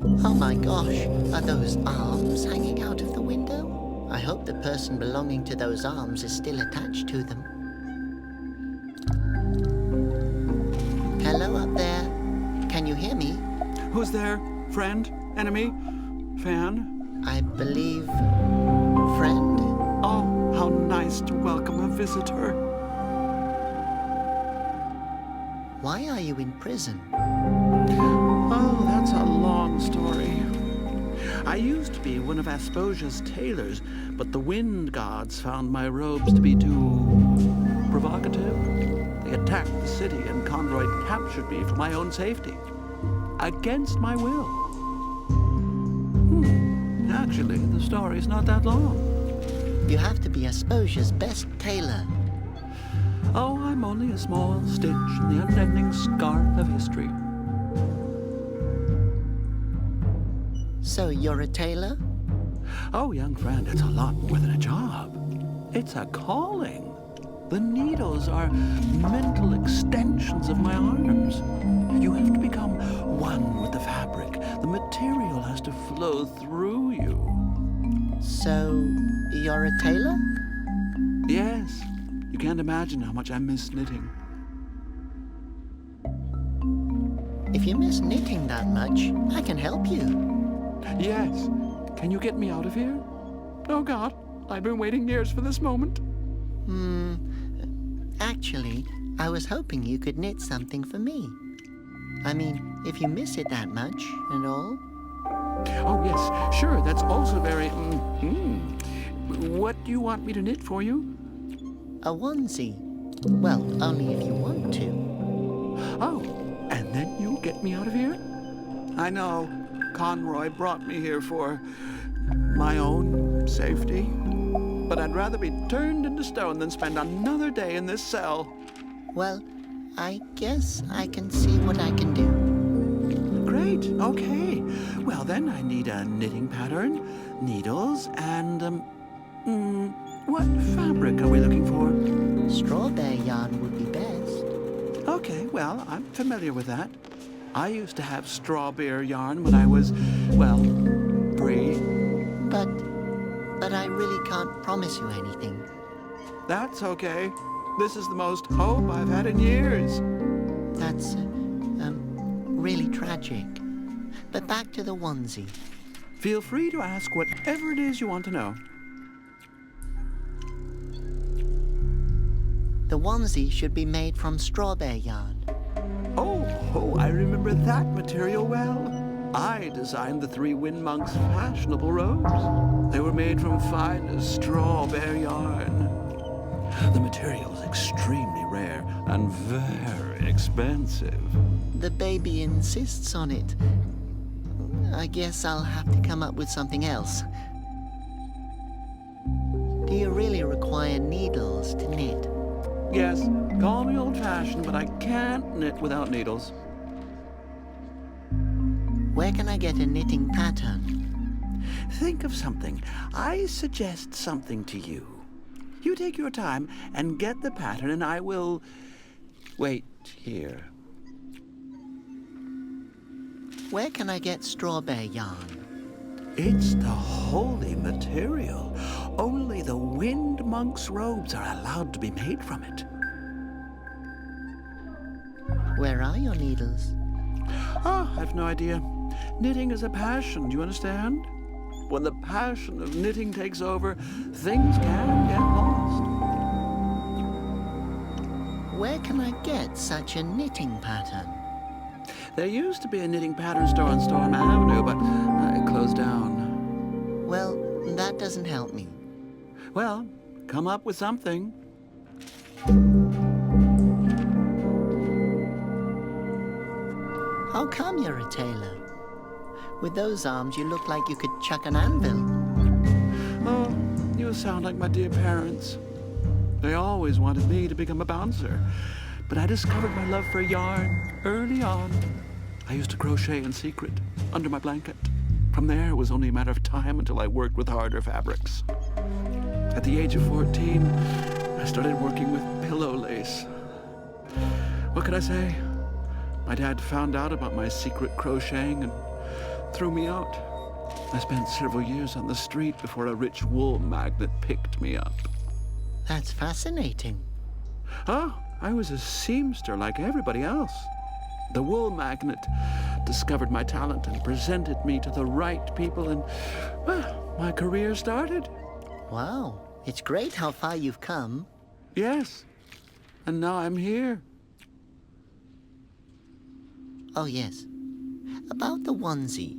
Oh my gosh, are those arms hanging out of the window? I hope the person belonging to those arms is still attached to them. Hello up there. Can you hear me? Who's there? Friend? Enemy? Fan? I believe... friend? Oh, how nice to welcome a visitor. Why are you in prison? Oh, that's a long story. I used to be one of Asposia's tailors, but the wind gods found my robes to be too provocative. They attacked the city and Conroy captured me for my own safety. Against my will. Actually, the story's not that long. You have to be Asposia's best tailor. Oh, I'm only a small stitch in the unending scarf of history. So you're a tailor? Oh, young friend, it's a lot more than a job. It's a calling. The needles are mental extensions of my arms. You have to become one with the fabric. The material has to flow through you. So, you're a tailor? Yes. You can't imagine how much I miss knitting. If you miss knitting that much, I can help you. Yes. Can you get me out of here? Oh, God. I've been waiting years for this moment. Actually, I was hoping you could knit something for me. I mean, if you miss it that much and all. Oh, yes. Sure. That's also very... What do you want me to knit for you? A onesie. Well, only if you want to. Oh, and then you'll get me out of here? I know. Conroy brought me here for my own safety. But I'd rather be turned into stone than spend another day in this cell. Well, I guess I can see what I can do. Great. Okay. Well, then I need a knitting pattern, needles, and, what fabric are we looking for? Strawberry yarn would be best. Okay, well, I'm familiar with that. I used to have strawberry yarn when I was, well, free. But I really can't promise you anything. That's okay. This is the most hope I've had in years. That's, really tragic. But back to the onesie. Feel free to ask whatever it is you want to know. The onesie should be made from strawberry yarn. Oh, I remember that material well. I designed the 3 Wind Monks' fashionable robes. They were made from finest strawberry yarn. The material is extremely rare and very expensive. The baby insists on it. I guess I'll have to come up with something else. Do you really require needles to knit? Yes, call me old-fashioned, but I can't knit without needles. Where can I get a knitting pattern? Think of something. I suggest something to you. You take your time and get the pattern, and I will wait here. Where can I get strawberry yarn? It's the holy material. Only the Wind Monks' robes are allowed to be made from it. Where are your needles? Oh, I've no idea. Knitting is a passion, do you understand? When the passion of knitting takes over, things can get lost. Where can I get such a knitting pattern? There used to be a knitting pattern store on Storm Avenue, but it closed down. Well, that doesn't help me. Well, come up with something. How come you're a tailor? With those arms, you look like you could chuck an anvil. Oh, you sound like my dear parents. They always wanted me to become a bouncer, but I discovered my love for yarn early on. I used to crochet in secret, under my blanket. From there, it was only a matter of time until I worked with harder fabrics. At the age of 14, I started working with pillow lace. What could I say? My dad found out about my secret crocheting and threw me out. I spent several years on the street before a rich wool magnate picked me up. That's fascinating. Oh, I was a seamster like everybody else. The wool magnate discovered my talent and presented me to the right people, and, well, my career started. Wow, it's great how far you've come. Yes, and now I'm here. Oh, yes. About the onesie.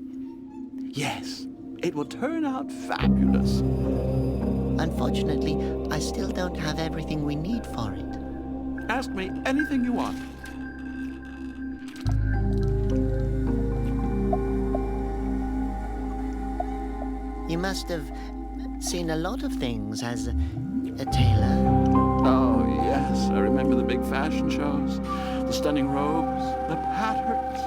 Yes, it will turn out fabulous. Unfortunately, I still don't have everything we need for it. Ask me anything you want. You must have seen a lot of things as a tailor. Oh, yes, I remember the big fashion shows, the stunning robes, the patterns.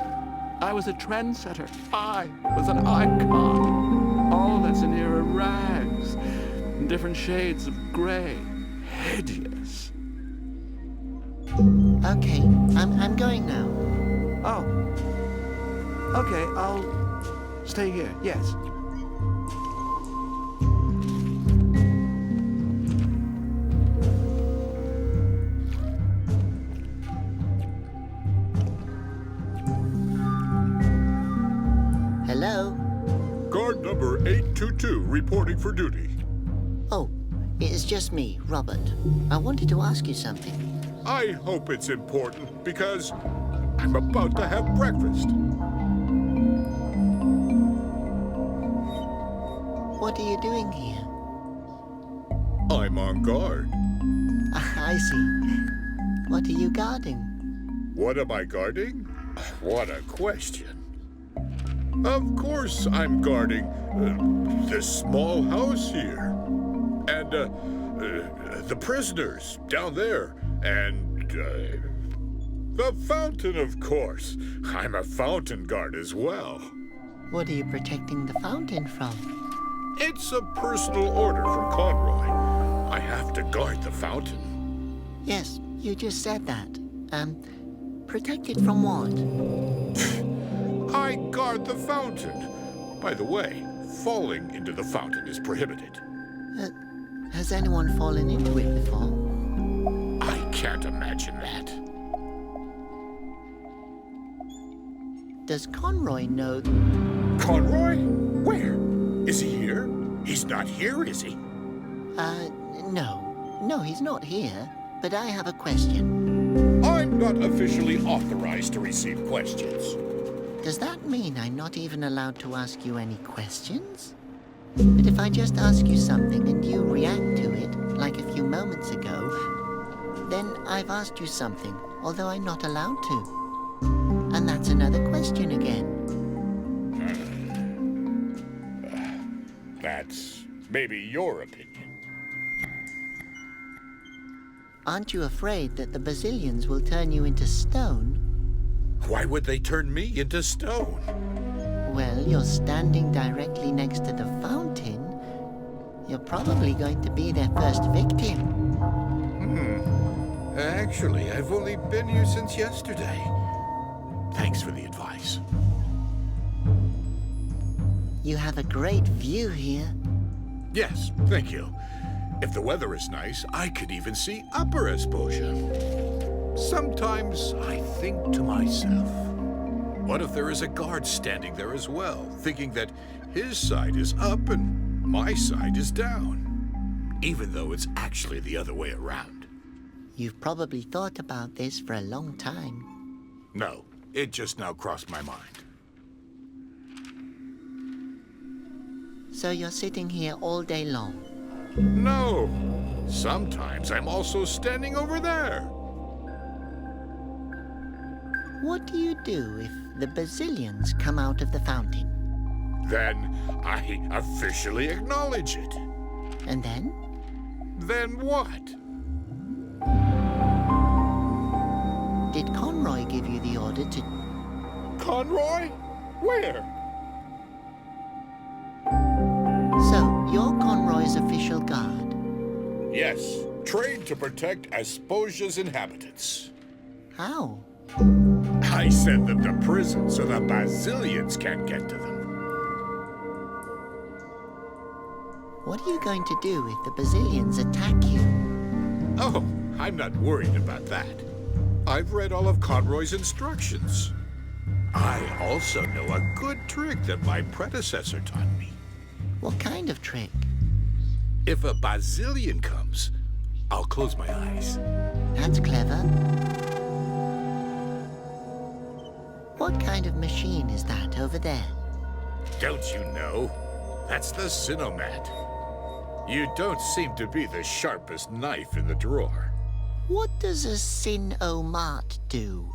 I was a trendsetter. I was an icon. All that's in here are rags, in different shades of gray. Hideous. Okay, I'm going now. Oh. Okay, I'll stay here, yes. Hello? Guard number 822 reporting for duty. Oh, it is just me, Robert. I wanted to ask you something. I hope it's important because I'm about to have breakfast. What are you doing here? I'm on guard. I see. What are you guarding? What am I guarding? What a question. Of course I'm guarding this small house here. And the prisoners down there. And the fountain, of course. I'm a fountain guard as well. What are you protecting the fountain from? It's a personal order from Conroy. I have to guard the fountain. Yes, you just said that. Protect it from what? I guard the fountain. By the way, falling into the fountain is prohibited. Has anyone fallen into it before? I can't imagine that. Does Conroy know... Conroy? Where? Is he here? He's not here, is he? No. No, he's not here. But I have a question. I'm not officially authorized to receive questions. Does that mean I'm not even allowed to ask you any questions? But if I just ask you something and you react to it, like a few moments ago, then I've asked you something, although I'm not allowed to. And that's another question again. That's maybe your opinion. Aren't you afraid that the Basilians will turn you into stone? Why would they turn me into stone? Well, you're standing directly next to the fountain. You're probably going to be their first victim. Actually, I've only been here since yesterday. Thanks for the advice. You have a great view here. Yes, thank you. If the weather is nice, I could even see Upper Esposia. Sometimes I think to myself, what if there is a guard standing there as well, thinking that his side is up and my side is down, even though it's actually the other way around? You've probably thought about this for a long time. No, it just now crossed my mind. So you're sitting here all day long? No, sometimes I'm also standing over there. What do you do if the Basilians come out of the fountain? Then I officially acknowledge it. And then? Then what? Did Conroy give you the order to... Conroy? Where? So, you're Conroy's official guard? Yes, trained to protect Esposia's inhabitants. How? I send them to prison so the Basilians can't get to them. What are you going to do if the Basilians attack you? Oh, I'm not worried about that. I've read all of Conroy's instructions. I also know a good trick that my predecessor taught me. What kind of trick? If a Basilian comes, I'll close my eyes. That's clever. What kind of machine is that over there? Don't you know? That's the Sinomat. You don't seem to be the sharpest knife in the drawer. What does a Sin-O-Mat do?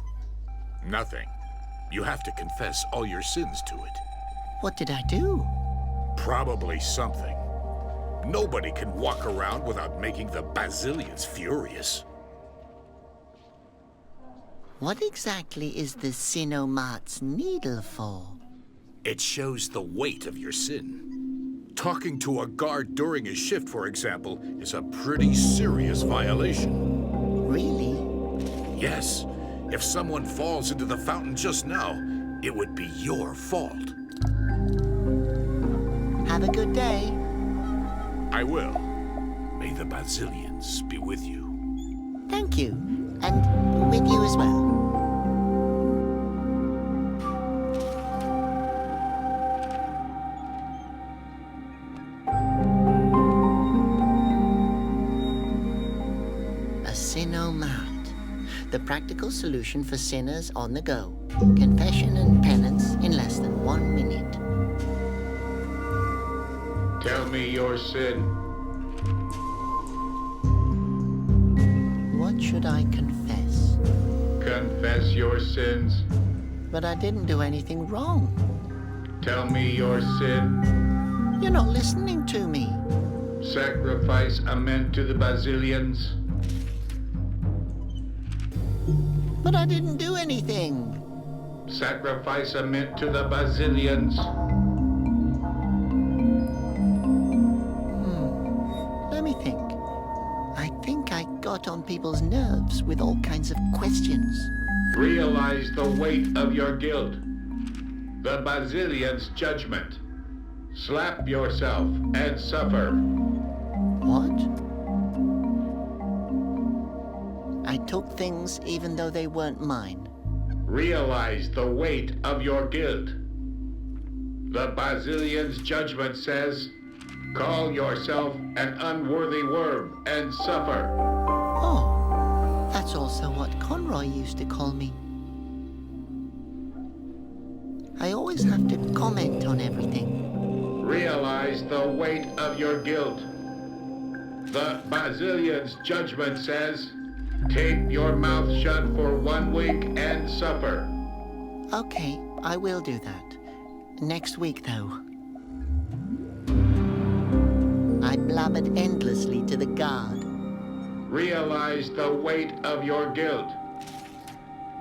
Nothing. You have to confess all your sins to it. What did I do? Probably something. Nobody can walk around without making the Basilians furious. What exactly is the Sin-O-Mat's needle for? It shows the weight of your sin. Talking to a guard during a shift, for example, is a pretty serious violation. Really? Yes. If someone falls into the fountain just now, it would be your fault. Have a good day. I will. May the Basilians be with you. Thank you. And with you as well. A Sin-O-Mat. The practical solution for sinners on the go. Confession and penance in less than 1 minute. Tell me your sin. What should I confess? Confess your sins. But I didn't do anything wrong. Tell me your sin. You're not listening to me. Sacrifice a man to the Basilians. But I didn't do anything. Sacrifice a man to the Basilians. Let me think. I think I got on people's nerves with all kinds of questions. Realize the weight of your guilt. The Basilians' judgment. Slap yourself and suffer. What? I took things even though they weren't mine. Realize the weight of your guilt. The Basilians' judgment says, call yourself an unworthy worm and suffer. Oh, that's also what Conroy used to call me. I always have to comment on everything. Realize the weight of your guilt. The Basilians' judgment says, tape your mouth shut for 1 week and suffer. Okay, I will do that. Next week, though. I blabbered endlessly to the guard. Realize the weight of your guilt.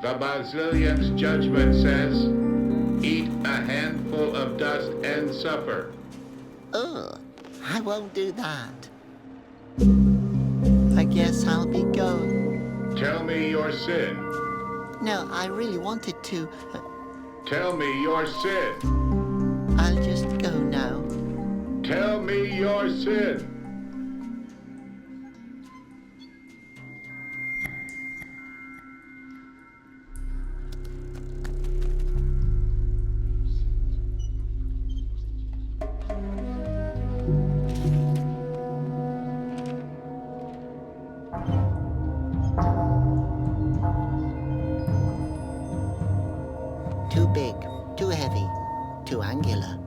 The Basilians' judgment says, eat a handful of dust and suffer. Ugh, I won't do that. I guess I'll be going. Tell me your sin. No, I really wanted to. Tell me your sin. I'll just go now. Tell me your sin. Too big, too heavy, too angular.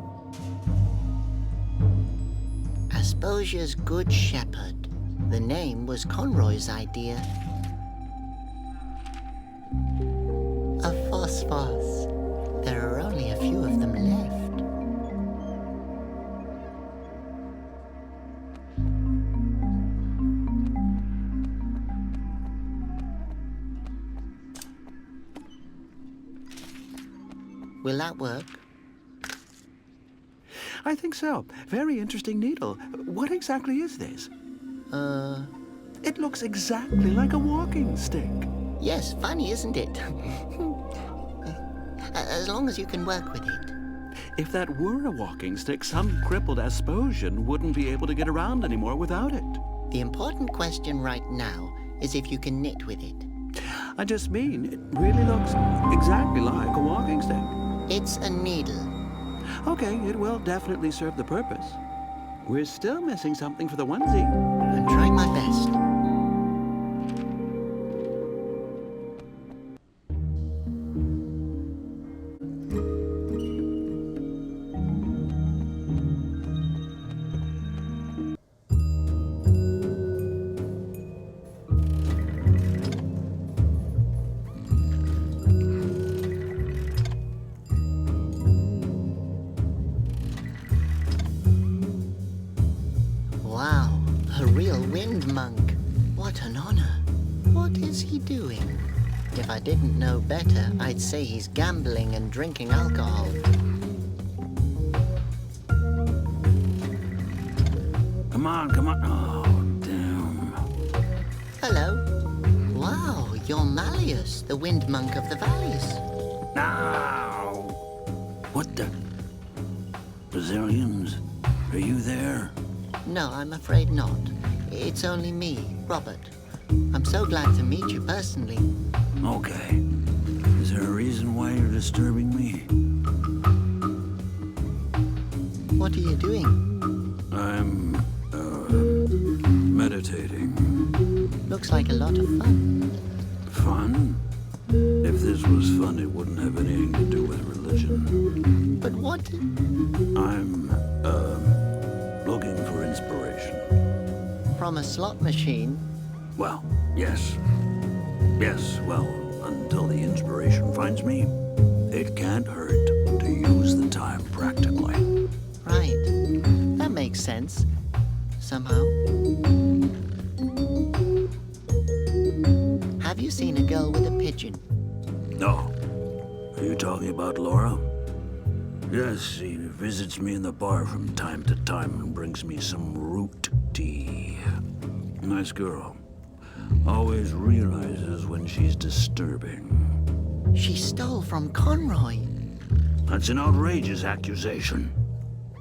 Asposia's Good Shepherd. The name was Conroy's idea. A phosphos. There are only a few of them left. Will that work? I think so. Very interesting needle. What exactly is this? It looks exactly like a walking stick. Yes, funny, isn't it? As long as you can work with it. If that were a walking stick, some crippled Asposian wouldn't be able to get around anymore without it. The important question right now is if you can knit with it. I just mean, it really looks exactly like a walking stick. It's a needle. Okay, it will definitely serve the purpose. We're still missing something for the onesie. I'm trying my best. Wow, a real wind monk. What an honor. What is he doing? If I didn't know better, I'd say he's gambling and drinking alcohol. Come on, come on. Oh, damn. Hello. Wow, you're Malleus, the wind monk of the valleys. Now! What the? Brazilians? Are you there? No, I'm afraid not. It's only me, Robert. I'm so glad to meet you personally. Okay. Is there a reason why you're disturbing me? What are you doing? I'm, meditating. Looks like a lot of fun. Fun? If this was fun, it wouldn't have anything to do with religion. But what? I'm, looking for inspiration. From a slot machine? Well, yes. Yes, well, until the inspiration finds me, it can't hurt to use the time practically. Right. That makes sense. Somehow. Have you seen a girl with a pigeon? No. Are you talking about Laura? Yes, she visits me in the bar from time to time and brings me some root tea. Nice girl. Always realizes when she's disturbing. She stole from Conroy. That's an outrageous accusation.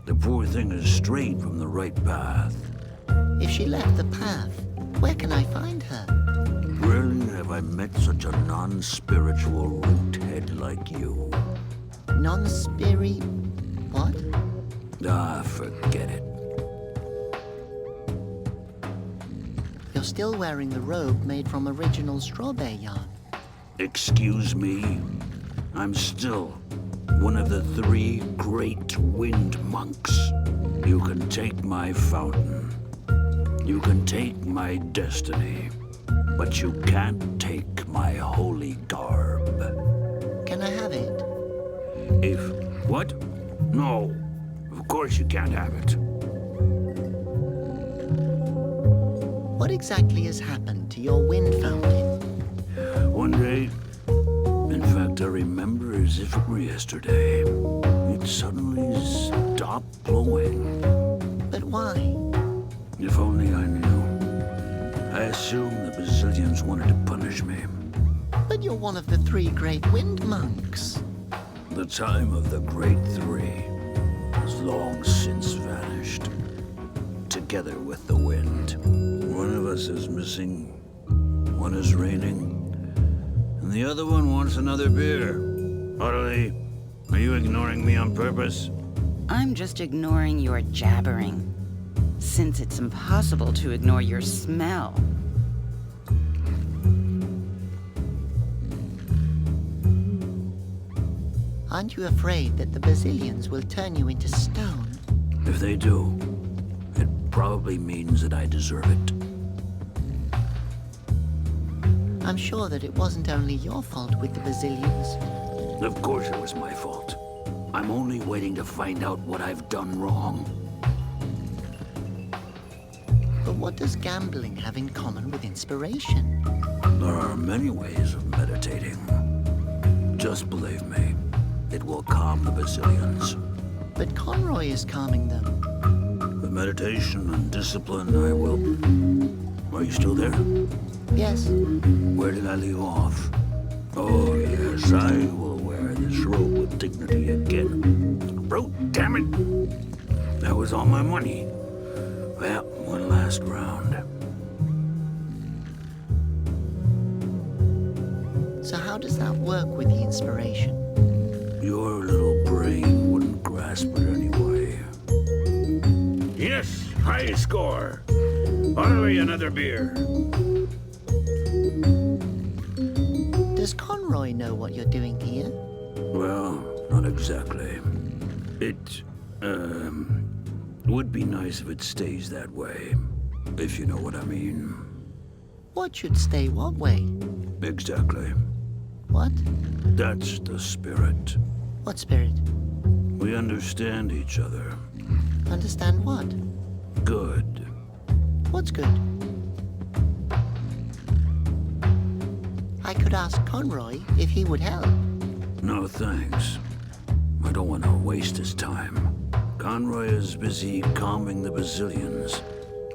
The poor thing is strayed from the right path. If she left the path, where can I find her? Rarely have I met such a non-spiritual root head like you. Non-spirit... what? Ah, forget it. You're still wearing the robe made from original strawberry yarn. Excuse me? I'm still one of the 3 great wind monks. You can take my fountain. You can take my destiny. But you can't take my holy garb. Can I have it? If... what? No. Of course you can't have it. What exactly has happened to your wind fountain? One day, in fact, I remember as if it were yesterday, it suddenly stopped blowing. But why? If only I knew. I assumed the Brazilians wanted to punish me. But you're one of the 3 great wind monks. The time of the Great 3 has long since vanished, together with the wind. One of us is missing, one is reigning, and the other one wants another beer. Ottilie, are you ignoring me on purpose? I'm just ignoring your jabbering, since it's impossible to ignore your smell. Aren't you afraid that the Brazilians will turn you into stone? If they do, it probably means that I deserve it. I'm sure that it wasn't only your fault with the Brazilians. Of course it was my fault. I'm only waiting to find out what I've done wrong. But what does gambling have in common with inspiration? There are many ways of meditating. Just believe me, it will calm the Brazilians. But Conroy is calming them. With meditation and discipline, I will... Are you still there? Yes. Where did I leave off? Oh, yes, I will wear this robe with dignity again. was all my money. Well, one last round. So how does that work with the inspiration? Your little brain wouldn't grasp it anyway. Yes, high score. Finally, another beer. Does Conroy know what you're doing here? Well, not exactly. It, would be nice if it stays that way. If you know what I mean. What should stay what way? Exactly. What? That's the spirit. What spirit? We understand each other. Understand what? Good. What's good? I could ask Conroy if he would help. No thanks. I don't want to waste his time. Conroy is busy calming the Basilians.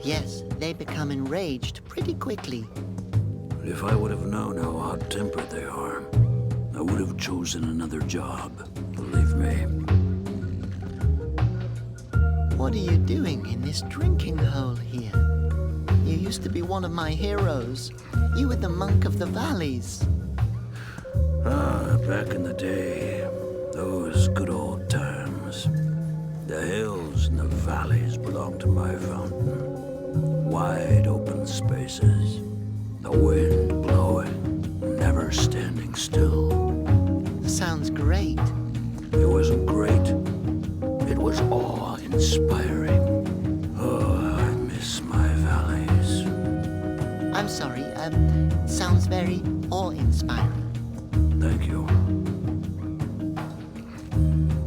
Yes, they become enraged pretty quickly. If I would have known how hot-tempered they are, I would have chosen another job. Believe me. What are you doing in this drinking hole here? You used to be one of my heroes. You were the monk of the valleys. Ah, back in the day, those good old times. The hills and the valleys belonged to my fountain. Wide open spaces. The wind blowing, never standing still. Sounds great. It wasn't great. It was awe-inspiring. Oh, I miss my valleys. I'm sorry, sounds very awe-inspiring. Thank you.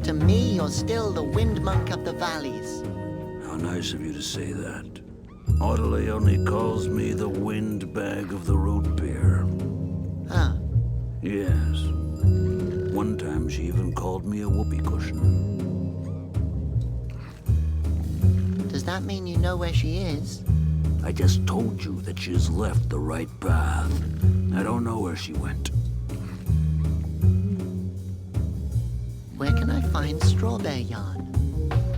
To me, you're still the wind monk of the valleys. How nice of you to say that. Audley only calls me the windbag of the root beer. Huh. Yes. One time she even called me a whoopee cushion. Does that mean you know where she is? I just told you that she has left the right path. I don't know where she went. Where can I find strawberry yarn?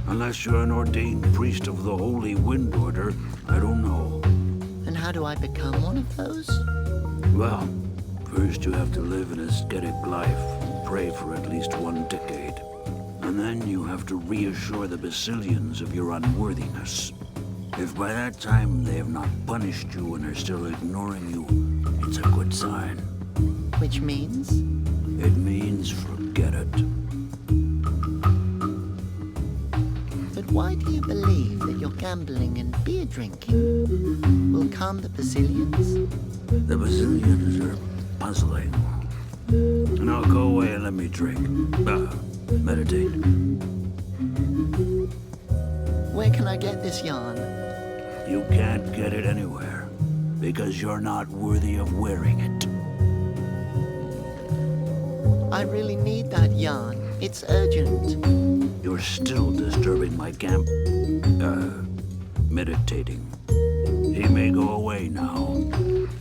Unless you're an ordained priest of the Holy Wind Order, I don't know. And how do I become one of those? Well, first you have to live an ascetic life and pray for at least 1 decade. And then you have to reassure the Basilians of your unworthiness. If by that time they have not punished you and are still ignoring you, it's a good sign. Which means? It means forget it. But why do you believe that your gambling and beer drinking will calm the Basilians? The Basilians are puzzling. Now go away and let me drink. Meditate. Where can I get this yarn? You can't get it anywhere, because you're not worthy of wearing it. I really need that yarn. It's urgent. You're still disturbing my camp. Meditating. He may go away now.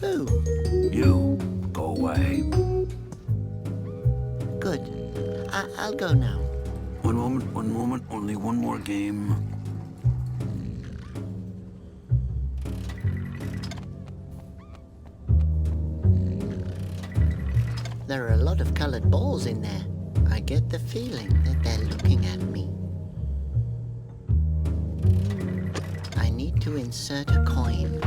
Who? You, go away. Good. I'll go now. One moment, only one more game. There are a lot of colored balls in there. I get the feeling that they're looking at me. I need to insert a coin.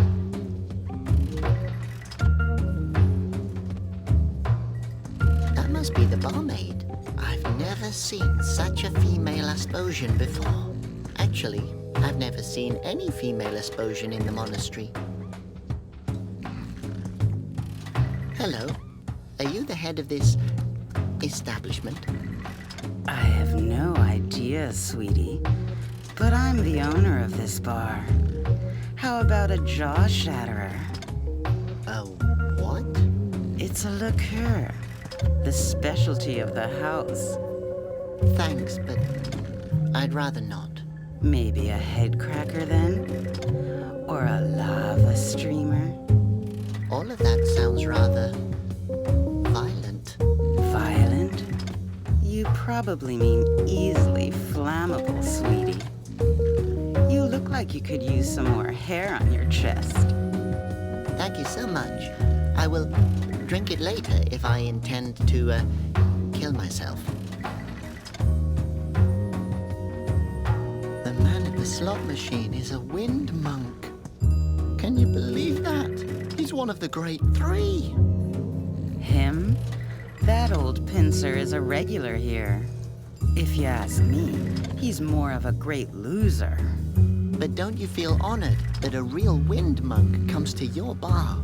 That must be the barmaid. I've never seen such a female Asposian before. Actually, I've never seen any female Asposian in the monastery. Hello. Are you the head of this establishment? I have no idea, sweetie. But I'm the owner of this bar. How about a jaw shatterer? Oh, what? It's a liqueur, the specialty of the house. Thanks, but I'd rather not. Maybe a head cracker then? Or a lava streamer? All of that sounds rather violent. Violent? You probably mean easily flammable, sweetie. You look like you could use some more hair on your chest. Thank you so much. I will drink it later if I intend to kill myself. The man at the slot machine is a wind monk. Can you believe that? He's one of the great three. Him? That old pincer is a regular here. If you ask me, he's more of a great loser. But don't you feel honored that a real wind monk comes to your bar?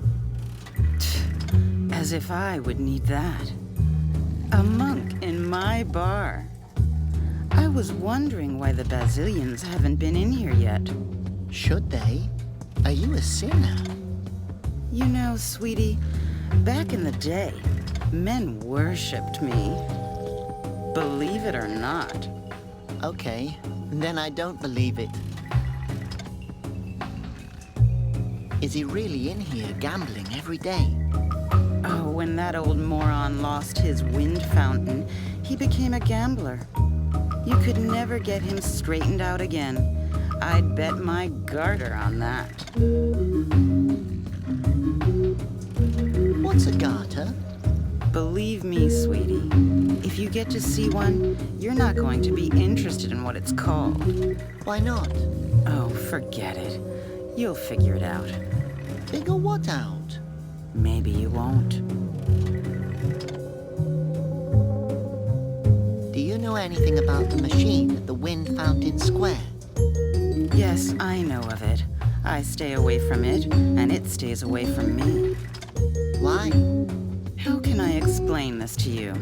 As if I would need that. A monk in my bar. I was wondering why the Basilians haven't been in here yet. Should they? Are you a sinner? You know, sweetie, back in the day, men worshipped me. Believe it or not. Okay, then I don't believe it. Is he really in here gambling every day? Oh, when that old moron lost his wind fountain, he became a gambler. You could never get him straightened out again. I'd bet my garter on that. What's a garter? Believe me, sweetie, if you get to see one, you're not going to be interested in what it's called. Why not? Oh, forget it. You'll figure it out. Figure what out? Maybe you won't. Do you know anything about the machine at the Wind Fountain Square? Yes, I know of it. I stay away from it, and it stays away from me. Why? How can I explain this to you?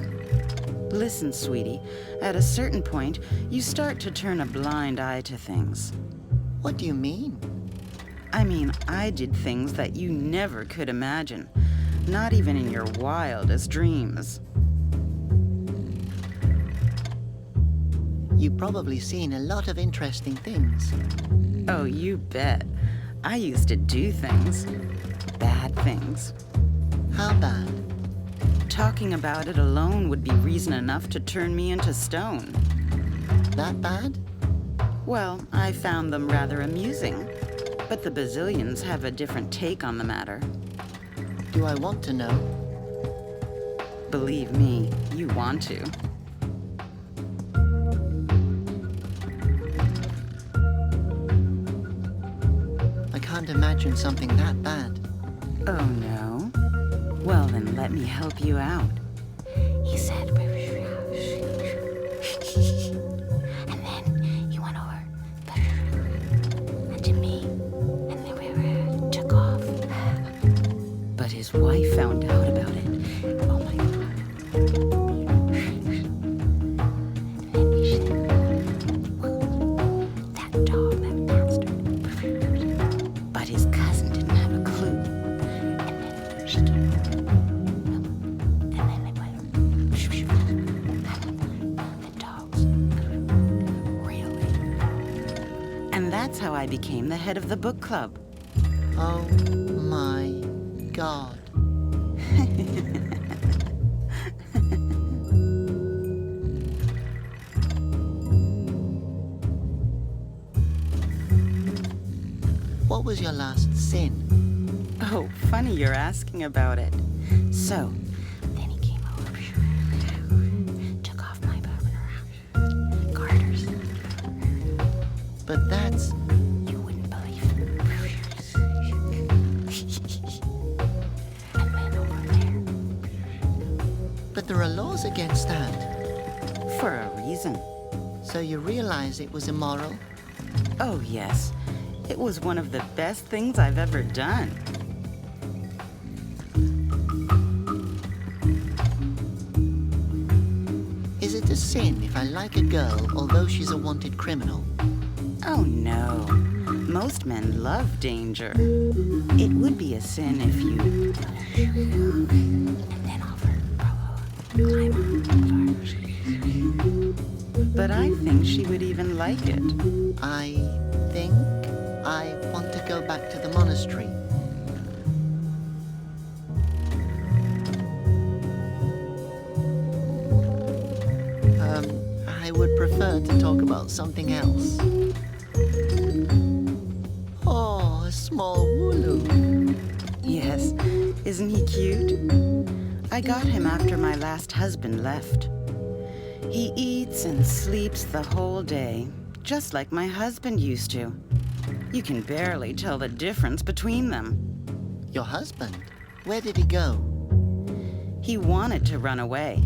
Listen, sweetie, at a certain point, you start to turn a blind eye to things. What do you mean? I mean, I did things that you never could imagine, not even in your wildest dreams. You've probably seen a lot of interesting things. Oh, you bet. I used to do things. Bad things. How bad? Talking about it alone would be reason enough to turn me into stone. That bad? Well, I found them rather amusing. But the Basilians have a different take on the matter. Do I want to know? Believe me, you want to. I can't imagine something that bad. Oh, no? Well, then let me help you out. He said... and then he went over... and to me... and then we took off. But his wife found out about it. Oh, my God. And then he said... that dog, that bastard. But his cousin didn't have a clue. And then she came over. And then they went... the dogs. Really. And that's how I became the head of the book club. Oh my God. What was your last sin? Oh, funny you're asking about it. So, then he came over, took off my garters. But that's... You wouldn't believe it. And then over there, But there are laws against that. for a reason. So you realize it was immoral? Oh, yes. It was one of the best things I've ever done. Is it a sin if I like a girl although she's a wanted criminal? Oh, no. Most men love danger. It would be a sin if you... and then offer climb on fire. But I think she would even like it. I think I want to go back to the monastery. I would prefer to talk about something else. Oh, a small Wooloo. Yes, isn't he cute? I got him after my last husband left. He eats and sleeps the whole day, just like my husband used to. You can barely tell the difference between them. Your husband? Where did he go? He wanted to run away,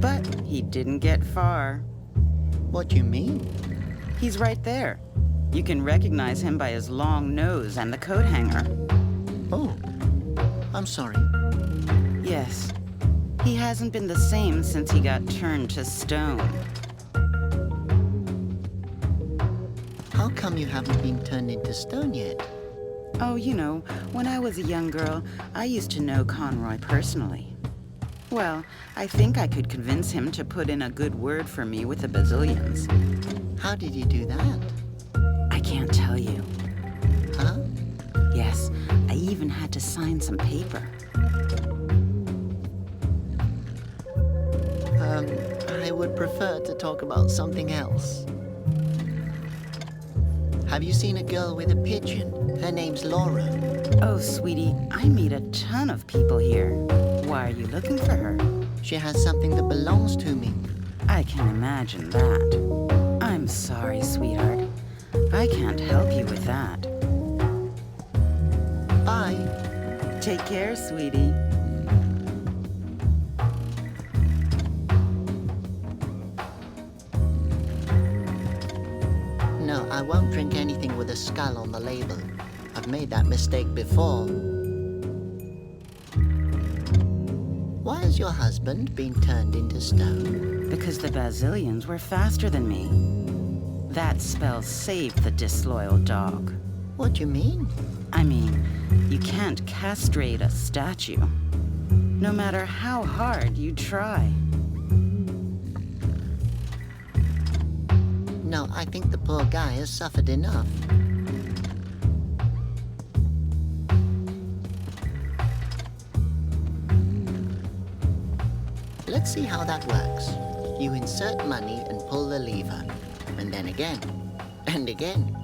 but he didn't get far. What do you mean? He's right there. You can recognize him by his long nose and the coat hanger. Oh, I'm sorry. Yes, he hasn't been the same since he got turned to stone. How come you haven't been turned into stone yet? Oh, you know, when I was a young girl, I used to know Conroy personally. Well, I think I could convince him to put in a good word for me with the Basilians. How did you do that? I can't tell you. Huh? Yes, I even had to sign some paper. I would prefer to talk about something else. Have you seen a girl with a pigeon? Her name's Laura. Oh, sweetie, I meet a ton of people here. Why are you looking for her? She has something that belongs to me. I can imagine that. I'm sorry, sweetheart. I can't help you with that. Bye. Take care, sweetie. No, I won't drink anything with a skull on the label. I've made that mistake before. Why has your husband been turned into stone? Because the Basilians were faster than me. That spell saved the disloyal dog. What do you mean? I mean, you can't castrate a statue. No matter how hard you try. No, I think the poor guy has suffered enough. Let's see how that works. You insert money and pull the lever. And then again. And again.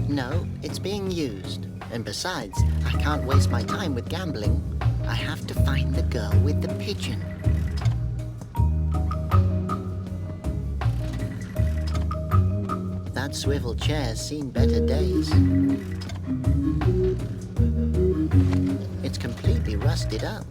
No, it's being used. And besides, I can't waste my time with gambling. I have to find the girl with the pigeon. That swivel chair's seen better days. It's completely rusted up.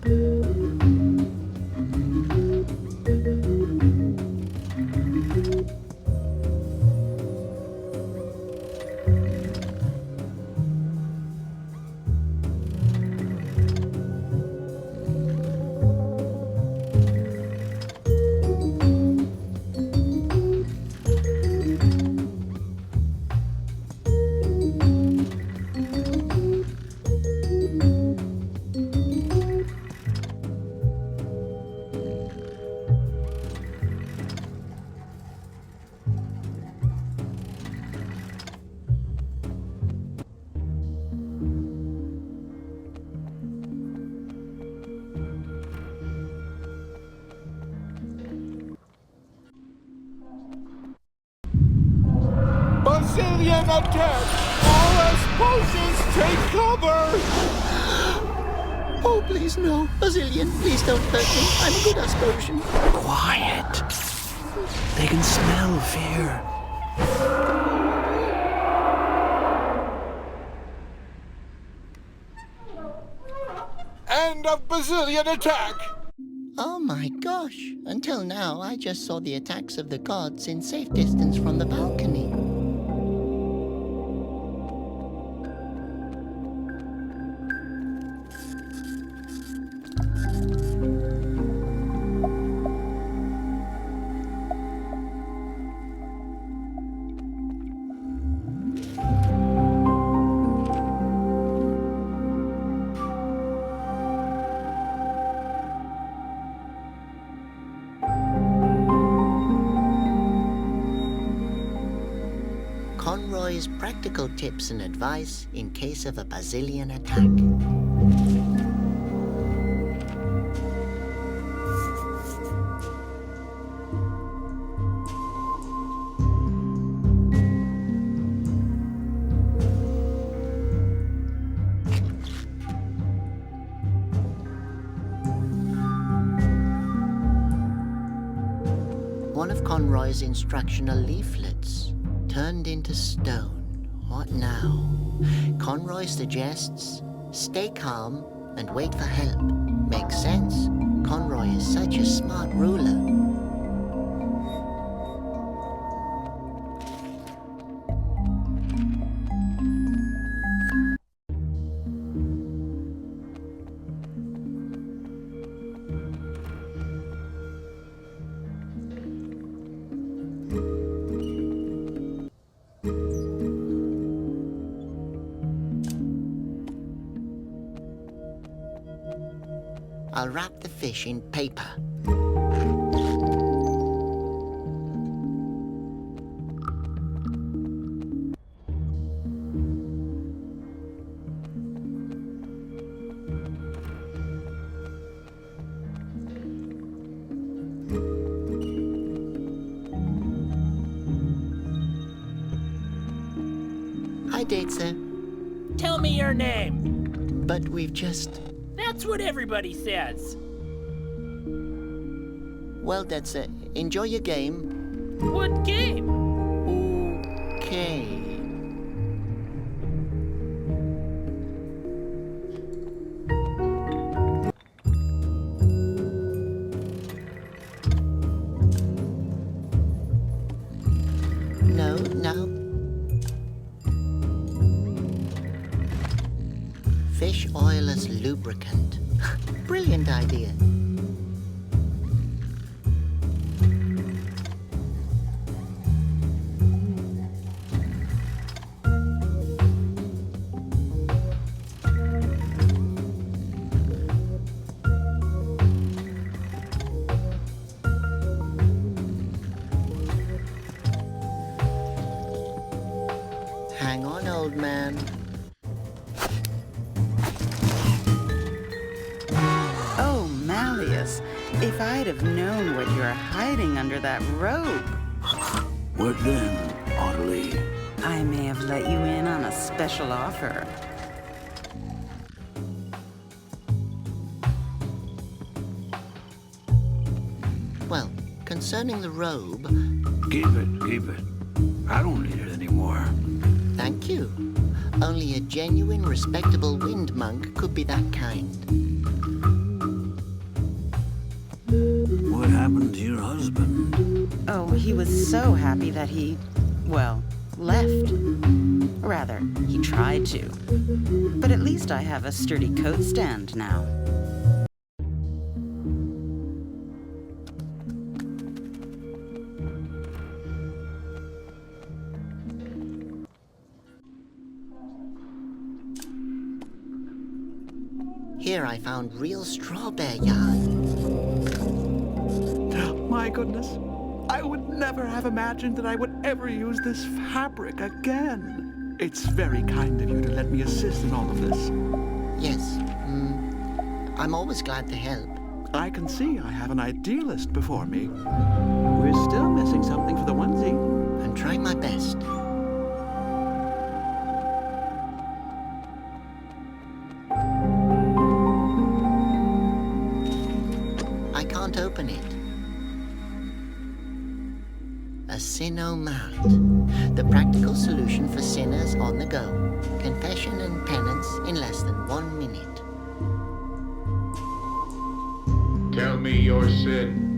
Basilian attack! All Asposians take cover! Oh, please no. Basilian, please don't hurt me. I'm a good Asposian. Quiet. They can smell fear. End of Basilian attack! Oh my gosh. Until now, I just saw the attacks of the gods in safe distance from the balcony. Conroy's practical tips and advice in case of a Basilian attack. one of Conroy's instructional leaflets turned into stone. What now? Conroy suggests, stay calm and wait for help. Makes sense. Conroy is such a smart ruler. I'll wrap the fish in paper. Hi, Datesa. Tell me your name. But we've just... That's what everybody says. Well, Datesa, enjoy your game. What game? Okay. No, no. Fish oil as lubricant. Brilliant idea. Hang on, old man. Oh, Malleus, if I'd have known what you're hiding under that robe, What then, Ottilie? I may have let you in on a special offer. Well, concerning the robe, Keep it. I don't need it anymore. thank you. Only a genuine, respectable wind monk could be that kind. What happened to your husband? Oh, he was so happy that he, well, left. Rather, he tried to. But at least I have a sturdy coat stand now. Here I found real straw bear yarn. My goodness. I would never have imagined that I would ever use this fabric again. It's very kind of you to let me assist in all of this. Yes, I'm always glad to help. I can see I have an idealist before me. We're still missing something for the onesie. I'm trying my best. I can't open it. A Sinomat, the practical solution for sinners on the go. Confession and penance in less than 1 minute. Tell me your sin.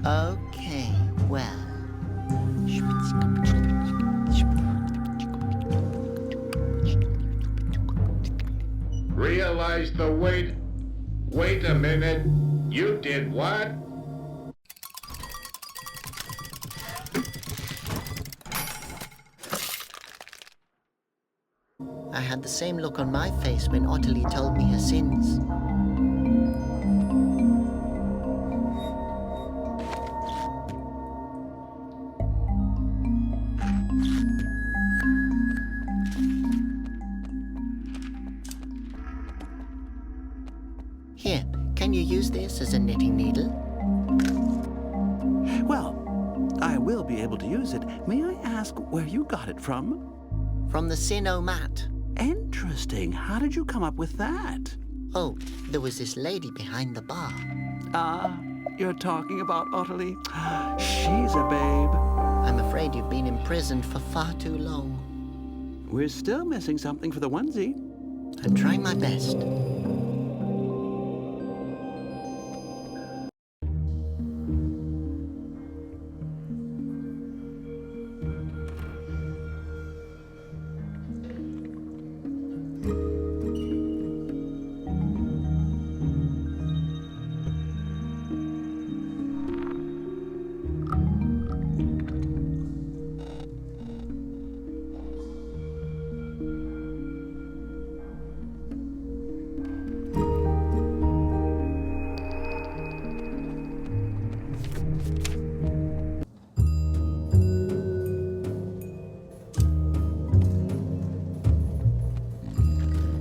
Okay, well. Realize the weight. Wait a minute. You did what? I had the same look on my face when Ottilie told me her sins. Here, can you use this as a knitting needle? Well, I will be able to use it. May I ask where you got it from? From the Sinomat. Interesting. How did you come up with that? Oh, there was this lady behind the bar. Ah, you're talking about Ottilie? She's a babe. I'm afraid you've been imprisoned for far too long. We're still missing something for the onesie. I'm trying my best.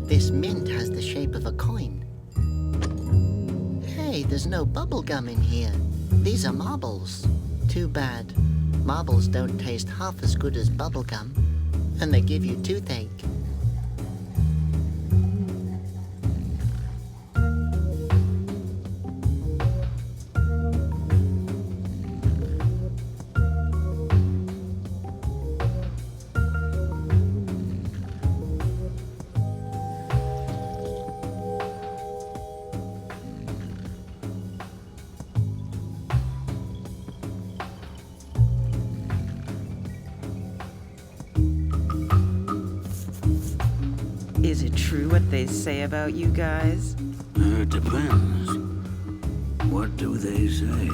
This mint has the shape of a coin. Hey, there's no bubble gum in here. These are marbles. Too bad. Marbles don't taste half as good as bubble gum, and they give you toothache. Is it true what they say about you guys? It depends. What do they say?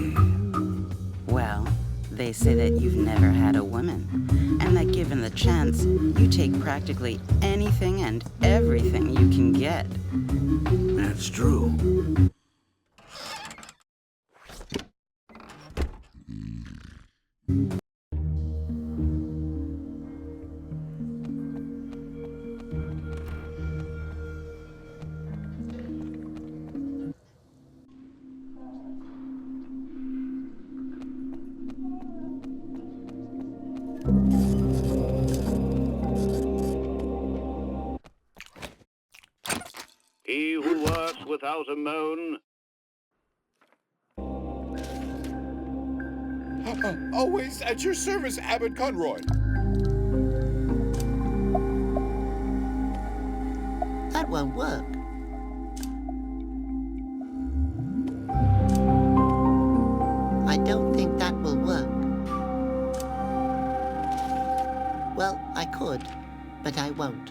Well, they say that you've never had a woman, and that given the chance, you take practically anything and everything you can get. That's true. He who works without a moan. Always at your service, Abbot Conroy. That won't work. I don't think that will work. Well, I could, but I won't.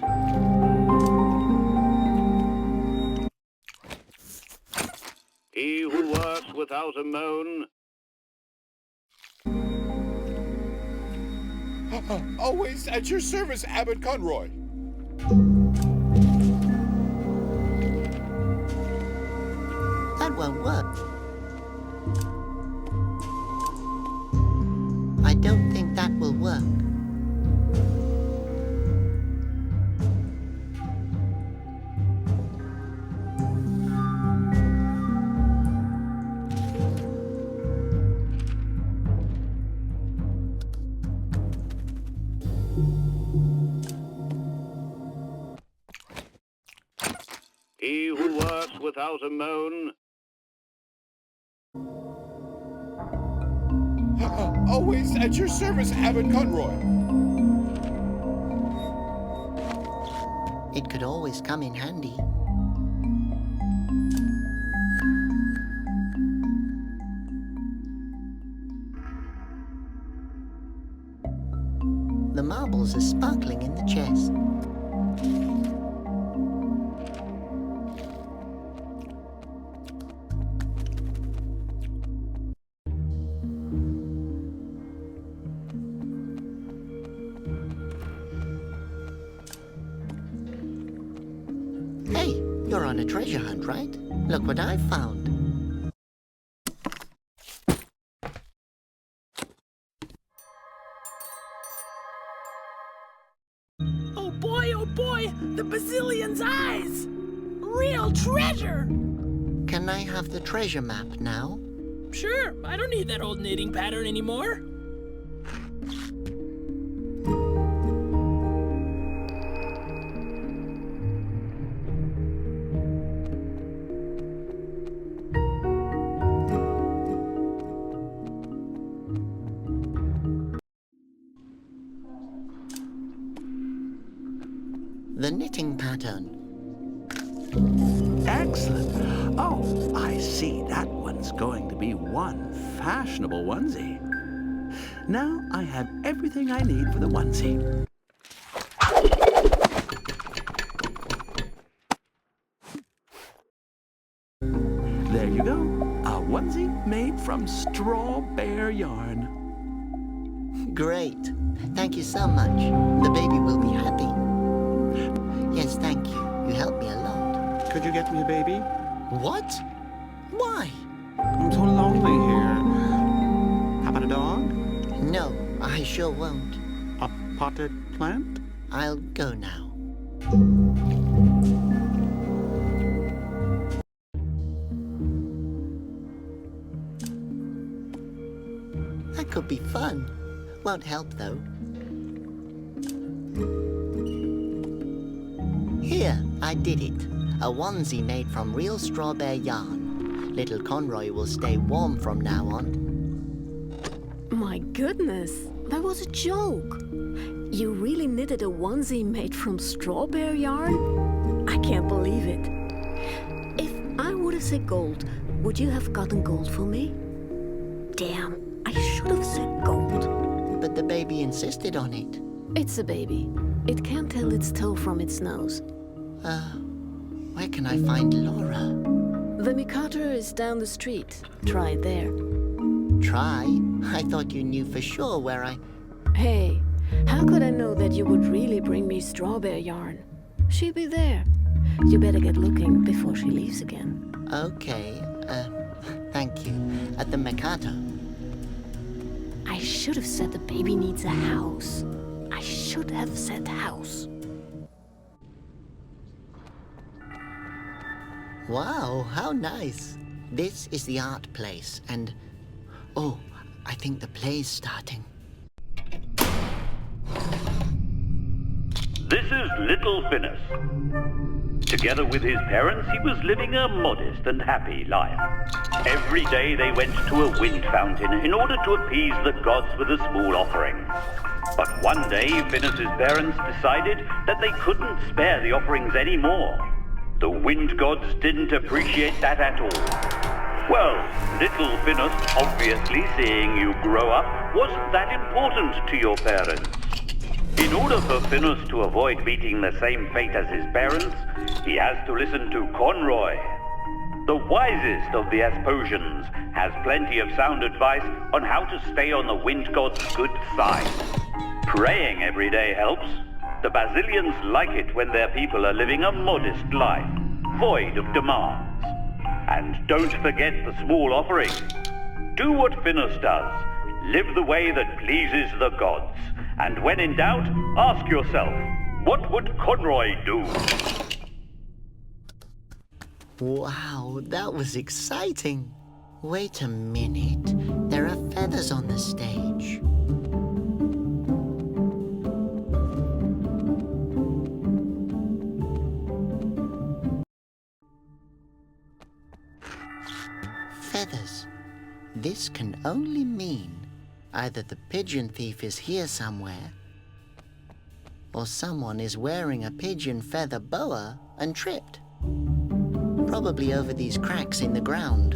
He who works without a moan. Always at your service, Abbot Conroy. That won't work. I don't think that will work. He who works without a moan. Always at your service, Abbot Conroy. It could always come in handy. The marbles are sparkling in the chest. Hey, you're on a treasure hunt, right? Look what I've found. Oh boy, the Basilion's eyes! Real treasure! Can I have the treasure map now? Sure, I don't need that old knitting pattern anymore. same pattern. Excellent. Oh, I see. That one's going to be one fashionable onesie. Now I have everything I need for the onesie. There you go. A onesie made from straw bear yarn. Great. Thank you so much. The baby will be happy. Yes, thank you. You helped me a lot. Could you get me a baby? What? Why? I'm so lonely here. How about a dog? No, I sure won't. A potted plant? I'll go now. That could be fun. Won't help, though. Here, I did it. A onesie made from real straw bear yarn. Little Conroy will stay warm from now on. My goodness, that was a joke. You really knitted a onesie made from straw bear yarn? I can't believe it. If I would have said gold, would you have gotten gold for me? Damn, I should have said gold. But the baby insisted on it. It's a baby. It can't tell its toe from its nose. Where can I find Laura? The Mikado is down the street. Try it there. Try? I thought you knew for sure where I... Hey, how could I know that you would really bring me straw bear yarn? She'll be there. You better get looking before she leaves again. Okay, thank you. At the Mikado. I should have said the baby needs a house. I should have said house. Wow, how nice. This is the art place, and... Oh, I think the play's starting. This is little Phineas. Together with his parents, he was living a modest and happy life. Every day they went to a wind fountain in order to appease the gods with a small offering. But one day, Phineas's parents decided that they couldn't spare the offerings anymore. The wind gods didn't appreciate that at all. Well, little Phineas, obviously seeing you grow up, wasn't that important to your parents. In order for Phineas to avoid meeting the same fate as his parents, he has to listen to Conroy. The wisest of the Asposians has plenty of sound advice on how to stay on the wind god's good side. Praying every day helps. The Basilians like it when their people are living a modest life, void of demands. And don't forget the small offering. Do what Phineas does. Live the way that pleases the gods. And when in doubt, ask yourself, what would Conroy do? Wow, that was exciting. Wait a minute. There are feathers on the stage. Feathers. This can only mean either the pigeon thief is here somewhere, or someone is wearing a pigeon feather boa and tripped. Probably over these cracks in the ground.